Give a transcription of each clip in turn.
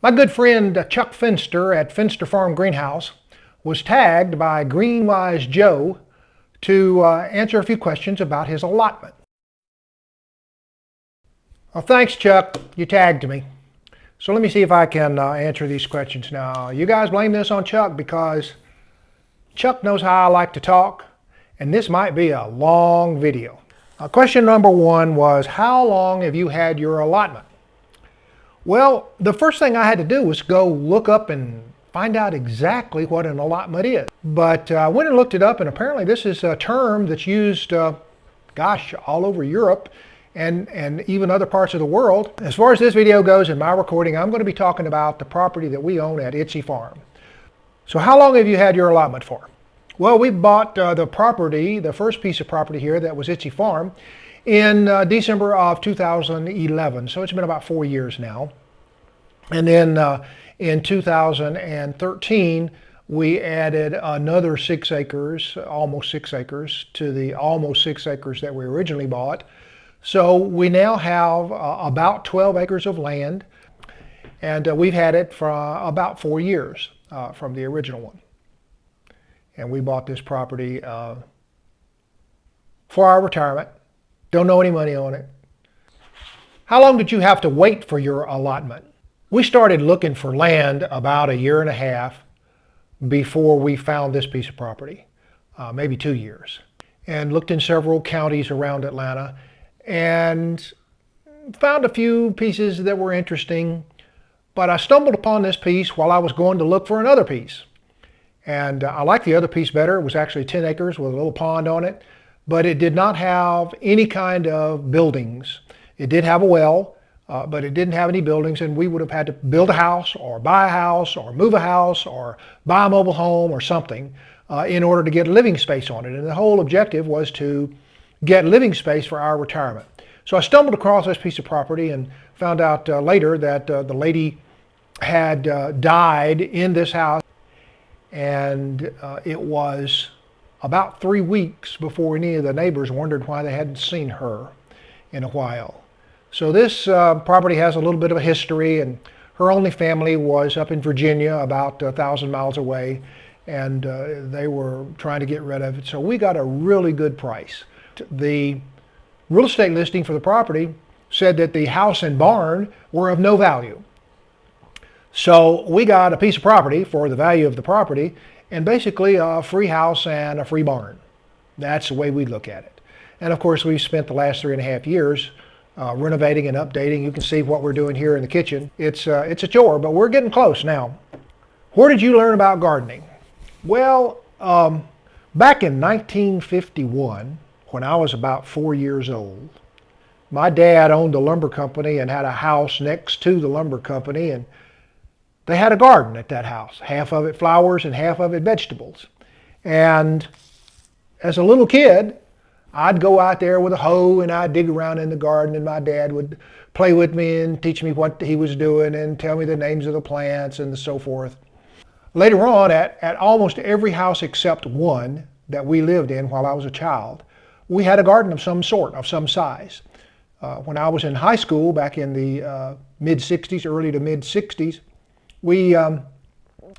My good friend Chuck Fenster at Fensterfarm Greenhouse was tagged by Greenwise Joe to answer a few questions about his allotment. Well, thanks, Chuck. You tagged me. So let me see if I can answer these questions. Now, you guys blame this on Chuck because Chuck knows how I like to talk, and this might be a long video. Question number one was, how long have you had your allotment? Well, the first thing I had to do was go look up and find out exactly what an allotment is. But I went and looked it up, and apparently this is a term that's used, all over Europe and even other parts of the world. As far as this video goes in my recording, I'm going to be talking about the property that we own at Itsy Farm. So how long have you had your allotment for? Well, we bought the property, the first piece of property here that was Itsy Farm, in December of 2011. So it's been about 4 years now. And then in 2013, we added another 6 acres, almost 6 acres, to the almost 6 acres that we originally bought. So we now have about 12 acres of land, and we've had it for about 4 years from the original one. And we bought this property for our retirement. Don't owe any money on it. How long did you have to wait for your allotment? We started looking for land about 1.5 years before we found this piece of property, maybe 2 years, and looked in several counties around Atlanta and found a few pieces that were interesting, but I stumbled upon this piece while I was going to look for another piece. And I liked the other piece better. It was actually 10 acres with a little pond on it, but it did not have any kind of buildings. It did have a well, but it didn't have any buildings, and we would have had to build a house or buy a house or move a house or buy a mobile home or something in order to get living space on it. And the whole objective was to get living space for our retirement. So I stumbled across this piece of property and found out later that the lady had died in this house, and it was about 3 weeks before any of the neighbors wondered why they hadn't seen her in a while. So this property has a little bit of a history, and her only family was up in Virginia, about 1,000 miles away, and they were trying to get rid of it. So we got a really good price. The real estate listing for the property said that the house and barn were of no value. So we got a piece of property for the value of the property and basically a free house and a free barn. That's the way we look at it. And of course, we've spent the last 3.5 years renovating and updating. You can see what we're doing here in the kitchen. It's a chore, but we're getting close now. Where did you learn about gardening? Well, back in 1951, when I was about 4 years old, my dad owned a lumber company and had a house next to the lumber company, and they had a garden at that house, half of it flowers and half of it vegetables. And as a little kid, I'd go out there with a hoe and I'd dig around in the garden, and my dad would play with me and teach me what he was doing and tell me the names of the plants and so forth. Later on, at almost every house except one that we lived in while I was a child, we had a garden of some sort, of some size. When I was in high school back in the mid-60s, early to mid-60s, we had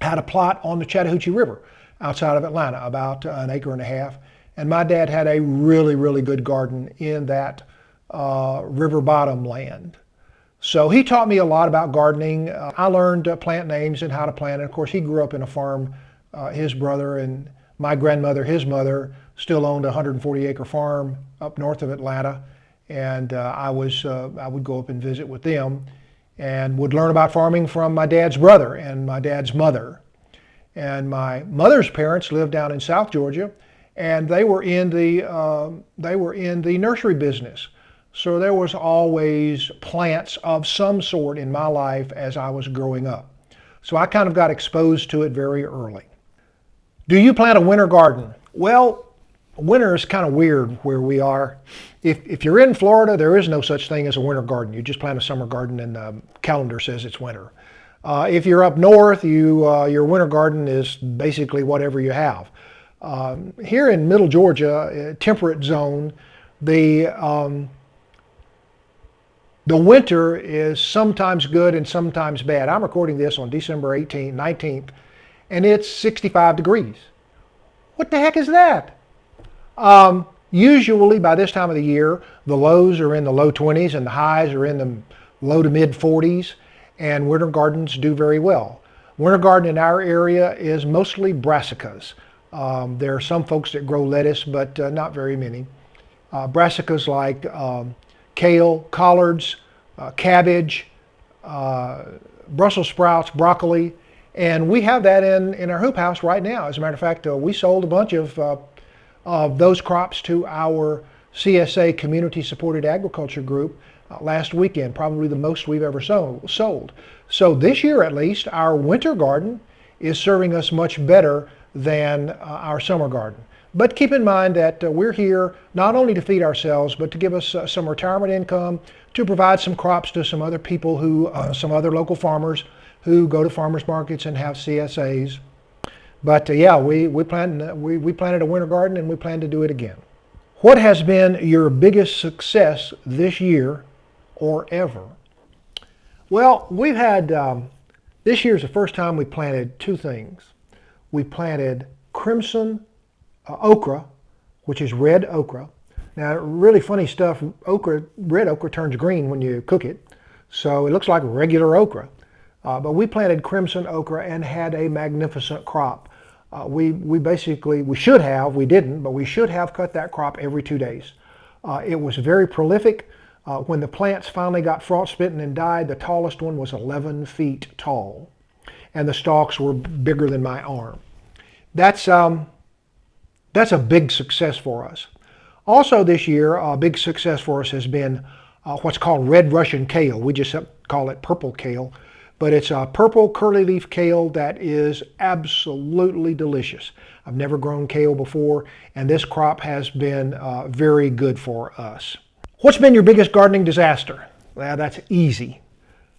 a plot on the Chattahoochee River outside of Atlanta, about 1.5 acres. And my dad had a really, really good garden in that river bottom land. So he taught me a lot about gardening. I learned plant names and how to plant. And of course, he grew up in a farm. His brother and my grandmother, his mother, still owned a 140-acre farm up north of Atlanta. And I would go up and visit with them and would learn about farming from my dad's brother and my dad's mother. And my mother's parents lived down in South Georgia, and they were in the nursery business. So there was always plants of some sort in my life as I was growing up. So I kind of got exposed to it very early. Do you plant a winter garden? Well, winter is kind of weird where we are. If you're in Florida, there is no such thing as a winter garden. You just plant a summer garden and the calendar says it's winter. If you're up north, your winter garden is basically whatever you have. Here in middle Georgia, temperate zone, the The winter is sometimes good and sometimes bad. I'm recording this on December 18th, 19th, and it's 65 degrees. What the heck is that? Usually by this time of the year, the lows are in the low 20s and the highs are in the low to mid 40s, and winter gardens do very well. Winter garden in our area is mostly brassicas. There are some folks that grow lettuce, but not very many. Brassicas like kale, collards, cabbage, Brussels sprouts, broccoli, and we have that in our hoop house right now. As a matter of fact, we sold a bunch of those crops to our CSA Community Supported Agriculture Group last weekend, probably the most we've ever sold. So this year at least, our winter garden is serving us much better than our summer garden. But keep in mind that we're here not only to feed ourselves, but to give us some retirement income, to provide some crops to some other people who, some other local farmers who go to farmers markets and have CSAs. But yeah, we planted a winter garden and we plan to do it again. What has been your biggest success this year or ever? Well, we've had, this year's the first time we planted two things. We planted crimson okra, which is red okra. Now, really funny stuff, red okra turns green when you cook it, so it looks like regular okra. But we planted crimson okra and had a magnificent crop. We should have, we didn't, but we should have cut that crop every 2 days. It was very prolific. When the plants finally got frostbitten and died, the tallest one was 11 feet tall, and the stalks were bigger than my arm. That's a big success for us. Also this year, a big success for us has been what's called red Russian kale. We just call it purple kale, but it's a purple curly leaf kale that is absolutely delicious. I've never grown kale before, and this crop has been very good for us. What's been your biggest gardening disaster? Well, that's easy.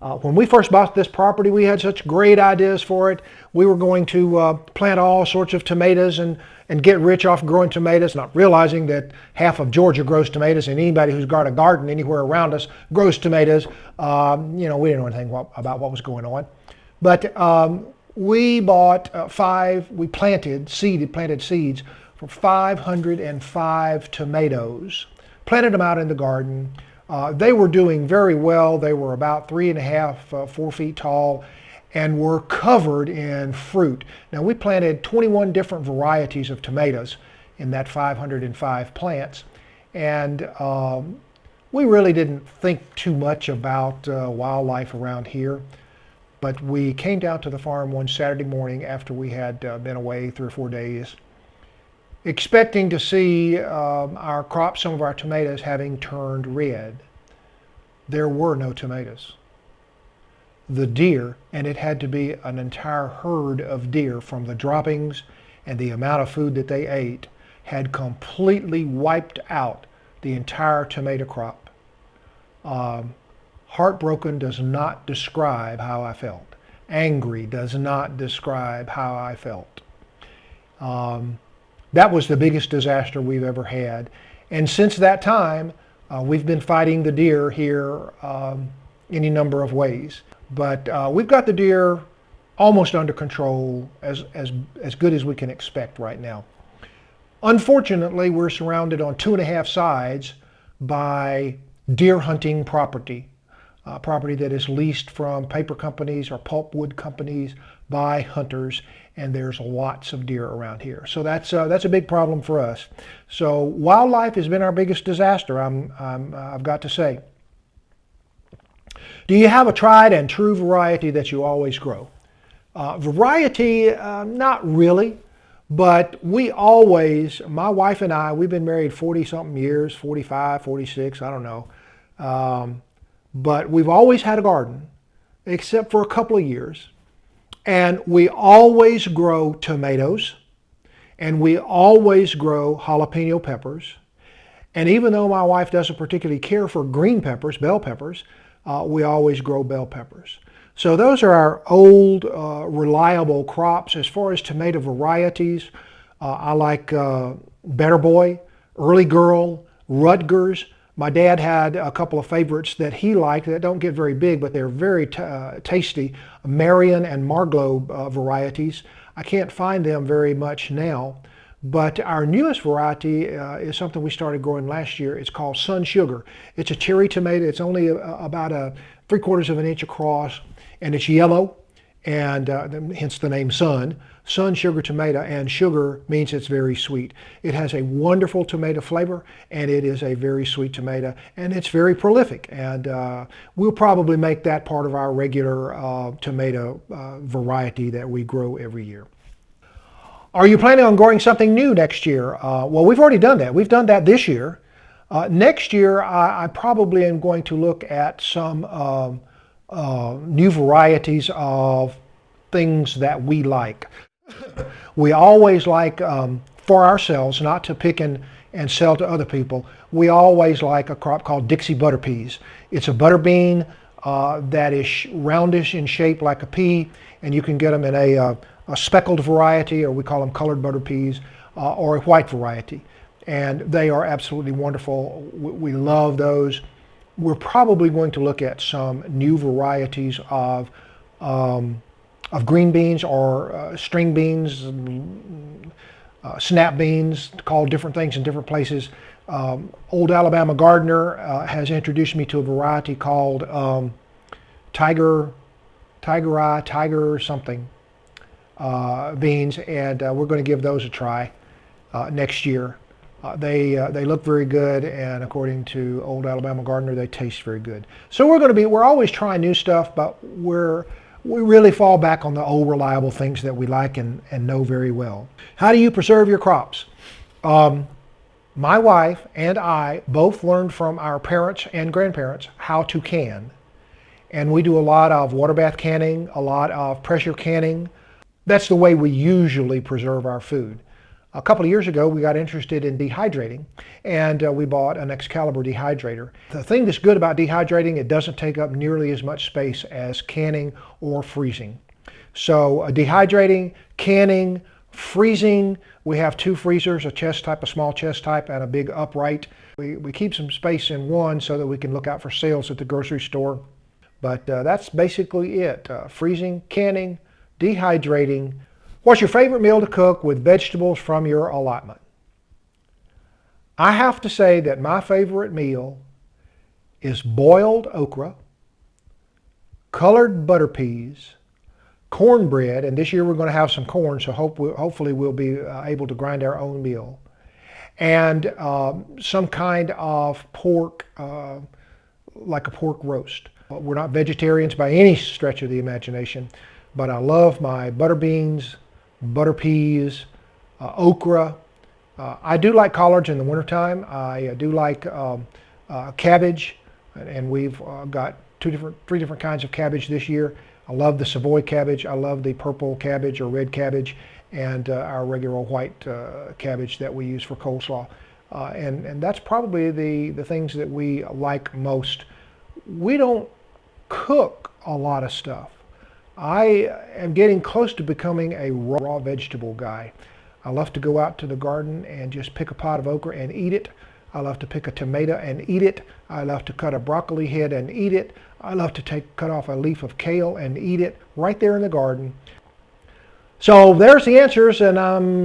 When we first bought this property, we had such great ideas for it. We were going to plant all sorts of tomatoes and get rich off growing tomatoes, not realizing that half of Georgia grows tomatoes, and anybody who's got a garden anywhere around us grows tomatoes. We didn't know anything about what was going on. But we bought we planted seeds for 505 tomatoes. Planted them out in the garden. They were doing very well. They were about 3.5, 4 feet tall, and were covered in fruit. Now, we planted 21 different varieties of tomatoes in that 505 plants, and we really didn't think too much about wildlife around here. But we came down to the farm one Saturday morning after we had been away 3 or 4 days, expecting to see our crops, some of our tomatoes, having turned red. There were no tomatoes. The deer, and it had to be an entire herd of deer from the droppings and the amount of food that they ate, had completely wiped out the entire tomato crop. Heartbroken does not describe how I felt. Angry does not describe how I felt. That was the biggest disaster we've ever had. And since that time, we've been fighting the deer here any number of ways. But we've got the deer almost under control, as good as we can expect right now. Unfortunately, we're surrounded on 2.5 sides by deer hunting property. Property that is leased from paper companies or pulpwood companies by hunters, and there's lots of deer around here. So that's a big problem for us. So wildlife has been our biggest disaster, I've got to say. Do you have a tried and true variety that you always grow? Variety, not really, but we always, my wife and I, we've been married 40-something years, 45, 46, I don't know. But we've always had a garden, except for a couple of years. And we always grow tomatoes, and we always grow jalapeno peppers. And even though my wife doesn't particularly care for green peppers, bell peppers, we always grow bell peppers. So those are our old, reliable crops. As far as tomato varieties, I like Better Boy, Early Girl, Rutgers, My dad had a couple of favorites that he liked that don't get very big, but they're very tasty. Marion and Marglo varieties. I can't find them very much now, but our newest variety is something we started growing last year. It's called Sun Sugar. It's a cherry tomato. It's only about 3/4 of an inch across, and it's yellow, and hence the name Sun. Sun Sugar tomato, and sugar means it's very sweet. It has a wonderful tomato flavor, and it is a very sweet tomato, and it's very prolific. And we'll probably make that part of our regular tomato variety that we grow every year. Are you planning on growing something new next year? Well, we've already done that. We've done that this year. Next year, I probably am going to look at some new varieties of things that we like. We always like, for ourselves, not to pick and sell to other people, we always like a crop called Dixie butter peas. It's a butter bean that is roundish in shape like a pea, and you can get them in a speckled variety, or we call them colored butter peas, or a white variety. And they are absolutely wonderful. We love those. We're probably going to look at some new varieties of green beans, or string beans, snap beans, called different things in different places. Old Alabama Gardener has introduced me to a variety called Tiger something beans, and we're going to give those a try next year. They look very good, and according to Old Alabama Gardener, they taste very good. So we're always trying new stuff, but we really fall back on the old reliable things that we like and know very well. How do you preserve your crops? My wife and I both learned from our parents and grandparents how to can. And we do a lot of water bath canning, a lot of pressure canning. That's the way we usually preserve our food. A couple of years ago, we got interested in dehydrating, and we bought an Excalibur dehydrator. The thing that's good about dehydrating, it doesn't take up nearly as much space as canning or freezing. So dehydrating, canning, freezing, we have two freezers, a chest type, a small chest type, and a big upright. We keep some space in one so that we can look out for sales at the grocery store. But that's basically it. Freezing, canning, dehydrating. What's your favorite meal to cook with vegetables from your allotment? I have to say that my favorite meal is boiled okra, colored butter peas, cornbread, and this year we're going to have some corn, so hopefully we'll be able to grind our own meal, and some kind of pork, like a pork roast. We're not vegetarians by any stretch of the imagination, but I love my butter beans, butter peas, okra. I do like collards in the wintertime. I do like cabbage, and we've got three different kinds of cabbage this year. I love the Savoy cabbage. I love the purple cabbage or red cabbage, and our regular white cabbage that we use for coleslaw. And that's probably the things that we like most. We don't cook a lot of stuff. I am getting close to becoming a raw vegetable guy. I love to go out to the garden and just pick a pot of okra and eat it. I love to pick a tomato and eat it. I love to cut a broccoli head and eat it. I love to cut off a leaf of kale and eat it right there in the garden. So there's the answers, and I'm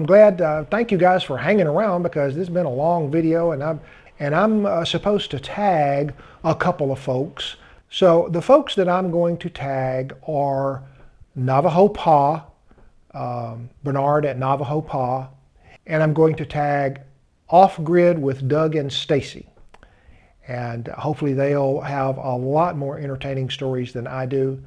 glad. Thank you guys for hanging around, because this has been a long video, and I'm supposed to tag a couple of folks. So the folks that I'm going to tag are Navajo Pa, Bernard at Navajo Pa, and I'm going to tag Off Grid with DOUG and STACY. And hopefully they'll have a lot more entertaining stories than I do.